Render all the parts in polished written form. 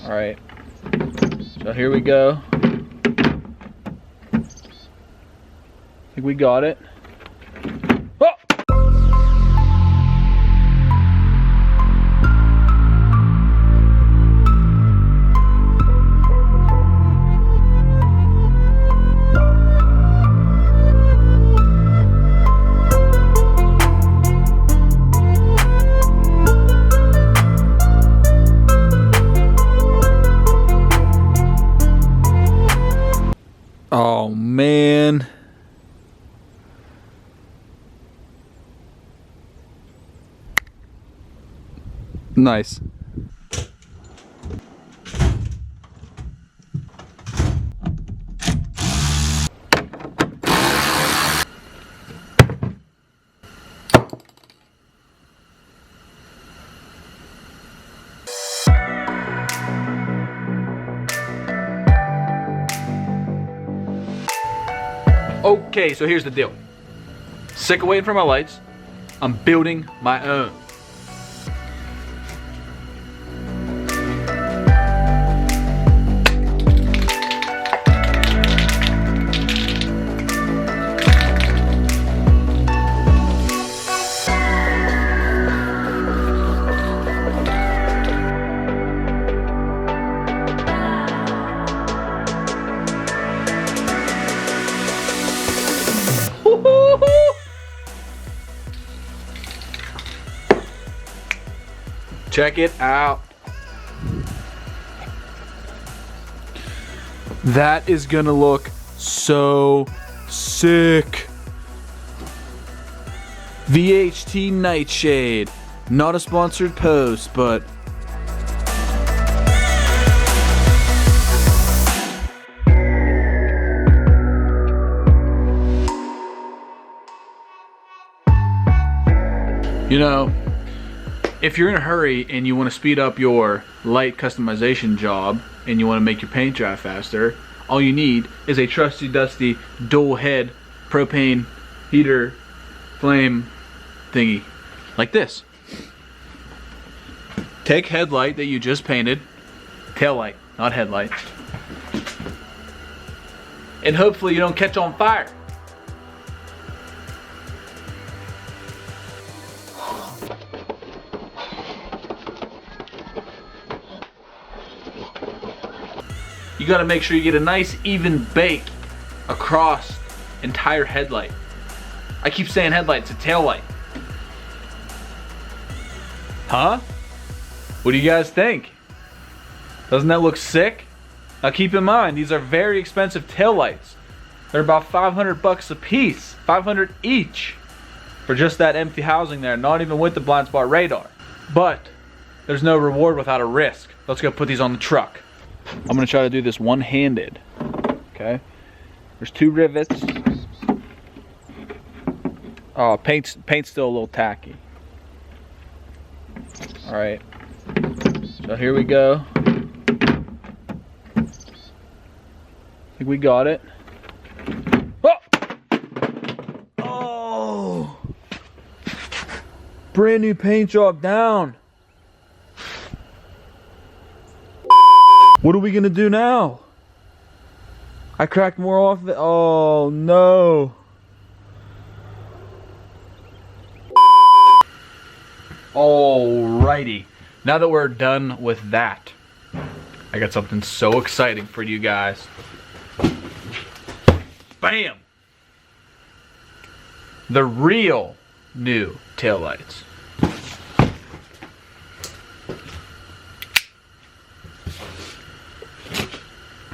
All right, so here we go. I think we got it. Oh! Oh man. Nice. Okay, so here's the deal. Sick of waiting for my lights. I'm building my own. Check it out. That is gonna look so sick. VHT Nightshade. Not a sponsored post, but you know, if you're in a hurry and you want to speed up your light customization job and you want to make your paint dry faster, all you need is a trusty dusty dual head propane heater flame thingy like this. Take headlight that you just painted, tail light, not headlight, and hopefully you don't catch on fire. You gotta make sure you get a nice even bake across entire headlight. I keep saying headlight, it's a tail light. Huh? What do you guys think? Doesn't that look sick? Now keep in mind, these are very expensive tail lights. They're about 500 bucks a piece, 500 each for just that empty housing there, not even with the blind spot radar. But there's no reward without a risk. Let's go put these on the truck. I'm gonna try to do this one-handed, okay? There's 2 rivets. Oh, paint's still a little tacky. All right, so here we go. I think we got it. Oh! Oh! Brand new paint job down. What are we gonna do now? I cracked more off the, oh no. Alrighty, now that we're done with that, I got something so exciting for you guys. Bam! The real new taillights.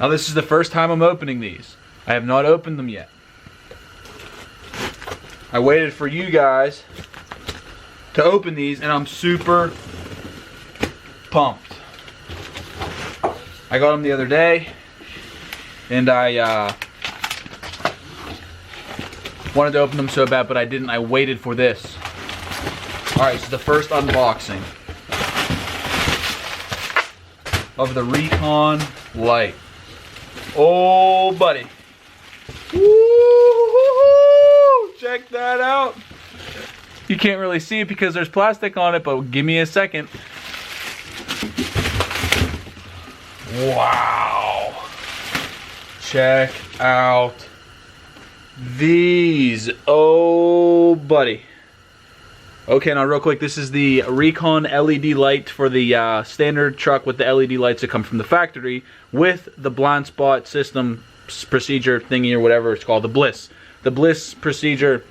Now this is the first time I'm opening these. I have not opened them yet. I waited for you guys to open these and I'm super pumped. I got them the other day and I wanted to open them so bad, but I didn't. I waited for this. Alright, so the first unboxing of the Recon light. Oh, buddy. Woo-hoo-hoo! Check that out. You can't really see it because there's plastic on it, but give me a second. Wow. Check out these. Oh, buddy. Okay, now real quick, this is the Recon LED light for the standard truck with the LED lights that come from the factory with the blind spot system procedure thingy or whatever it's called, the Bliss. The Bliss procedure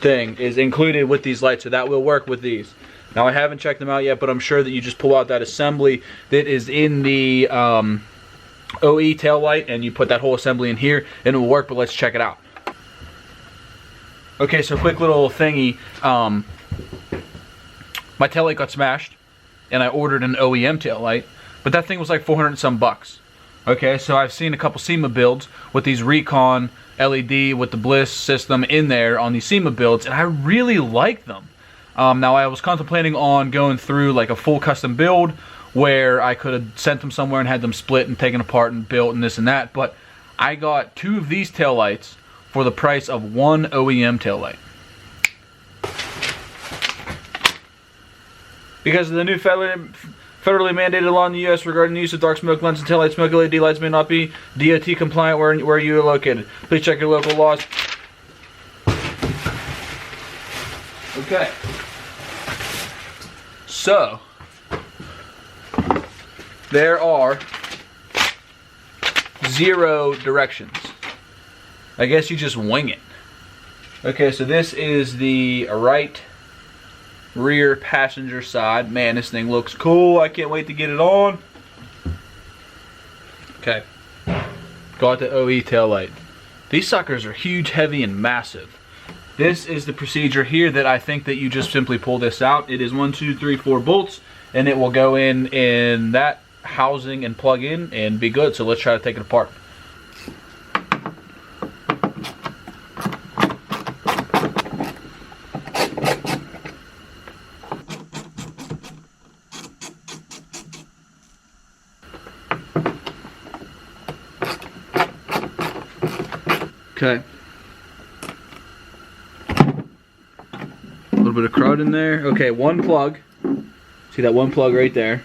thing is included with these lights, so that will work with these. Now, I haven't checked them out yet, but I'm sure that you just pull out that assembly that is in the OE tail light, and you put that whole assembly in here, and it will work, but let's check it out. Okay, so quick little thingy. My taillight got smashed, and I ordered an OEM taillight, but that thing was like 400 and some bucks. Okay, so I've seen a couple SEMA builds with these Recon LED with the Bliss system in there on these SEMA builds, and I really like them. Now, I was contemplating on going through like a full custom build where I could have sent them somewhere and had them split and taken apart and built and this and that, but I got 2 of these taillights for the price of 1 OEM taillight. Because of the new federally mandated law in the U.S. regarding the use of dark smoke lenses and taillight smoke, LED lights may not be DOT compliant where you are located. Please check your local laws. Okay. So, there are 0 directions. I guess you just wing it. Okay, so this is the right rear passenger side. Man, this thing looks cool. I can't wait to get it on. Okay. Got the OE taillight. These suckers are huge, heavy, and massive. This is the procedure here that I think that you just simply pull this out. It is 1, 2, 3, 4 bolts, and it will go in that housing and plug in and be good. So let's try to take it apart. Okay. A little bit of crud in there. Okay, 1 plug. See that 1 plug right there.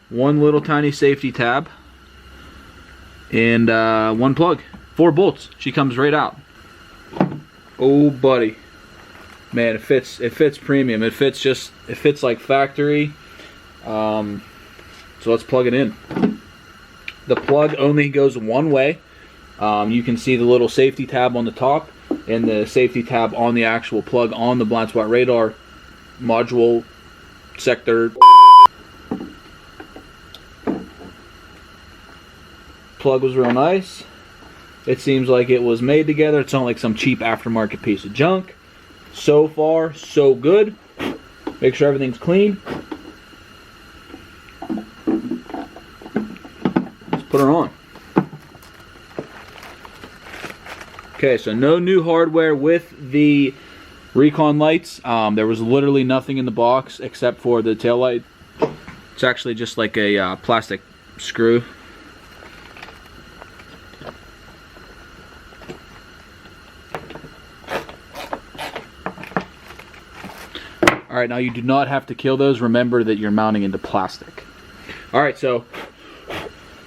1 little tiny safety tab. And 1 plug. 4 bolts. She comes right out. Oh, buddy. Man, it fits premium. It fits like factory. So let's plug it in. The plug only goes one way. You can see the little safety tab on the top and the safety tab on the actual plug on the blind spot radar module sector. Plug was real nice. It seems like it was made together. It's not like some cheap aftermarket piece of junk. So far, so good. Make sure everything's clean. Let's put her on. Okay, so no new hardware with the Recon lights. There was literally nothing in the box except for the tail light. It's actually just like a plastic screw. Alright, now you do not have to kill those. Remember that you're mounting into plastic. Alright, so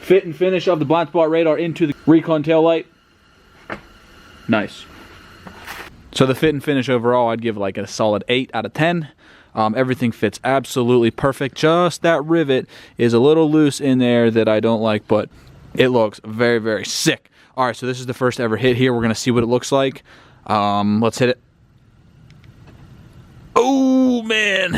fit and finish of the blind spot radar into the Recon tail light. Nice. So the fit and finish overall, I'd give like a solid 8 out of 10. Everything fits absolutely perfect. Just that rivet is a little loose in there that I don't like, but it looks very, very sick. All right, so this is the first ever hit here. We're going to see what it looks like. Let's hit it. Oh, man.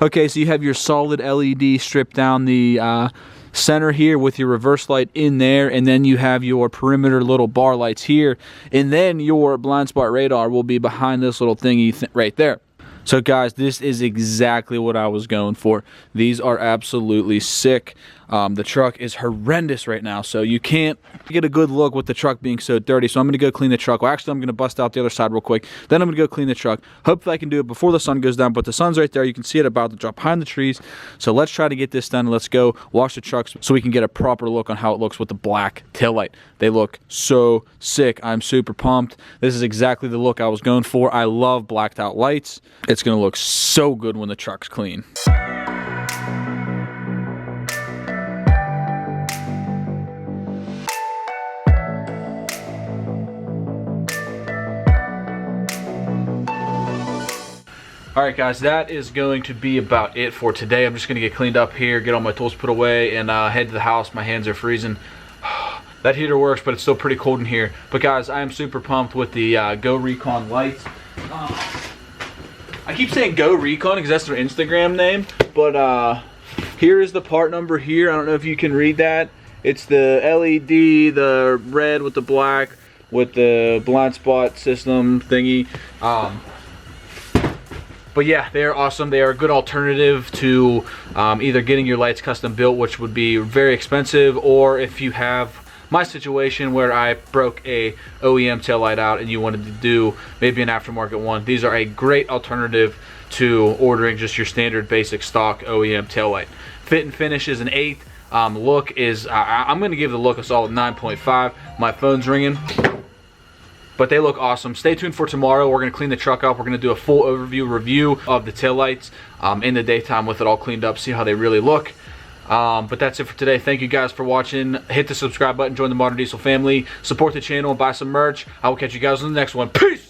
Okay, so you have your solid LED stripped down the center here with your reverse light in there, and then you have your perimeter little bar lights here, and then your blind spot radar will be behind this little thingy right there. So guys, this is exactly what I was going for. These are absolutely sick. The truck is horrendous right now, so you can't get a good look with the truck being so dirty. So I'm going to go clean the truck. Well, actually, I'm going to bust out the other side real quick. Then I'm going to go clean the truck. Hopefully, I can do it before the sun goes down, but the sun's right there. You can see it about to drop behind the trees. So let's try to get this done. Let's go wash the trucks so we can get a proper look on how it looks with the black taillight. They look so sick. I'm super pumped. This is exactly the look I was going for. I love blacked out lights. It's going to look so good when the truck's clean. Alright guys, that is going to be about it for today. I'm just going to get cleaned up here, get all my tools put away, and head to the house. My hands are freezing. That heater works, but it's still pretty cold in here. But guys, I am super pumped with the Go Recon lights. I keep saying Go Recon because that's their Instagram name, but here is the part number here. I don't know if you can read that. It's the LED, the red with the black, with the blind spot system thingy. But yeah, they are awesome. They are a good alternative to either getting your lights custom built, which would be very expensive, or if you have my situation where I broke a OEM tail light out and you wanted to do maybe an aftermarket one. These are a great alternative to ordering just your standard basic stock OEM tail light. Fit and finish is an 8. Look is, I'm going to give the look a solid 9.5. My phone's ringing. But they look awesome. Stay tuned for tomorrow. We're going to clean the truck up. We're going to do a full overview review of the taillights in the daytime with it all cleaned up, see how they really look. But that's it for today. Thank you guys for watching. Hit the subscribe button, join the Modern Diesel family, support the channel, and buy some merch. I will catch you guys in the next one. Peace!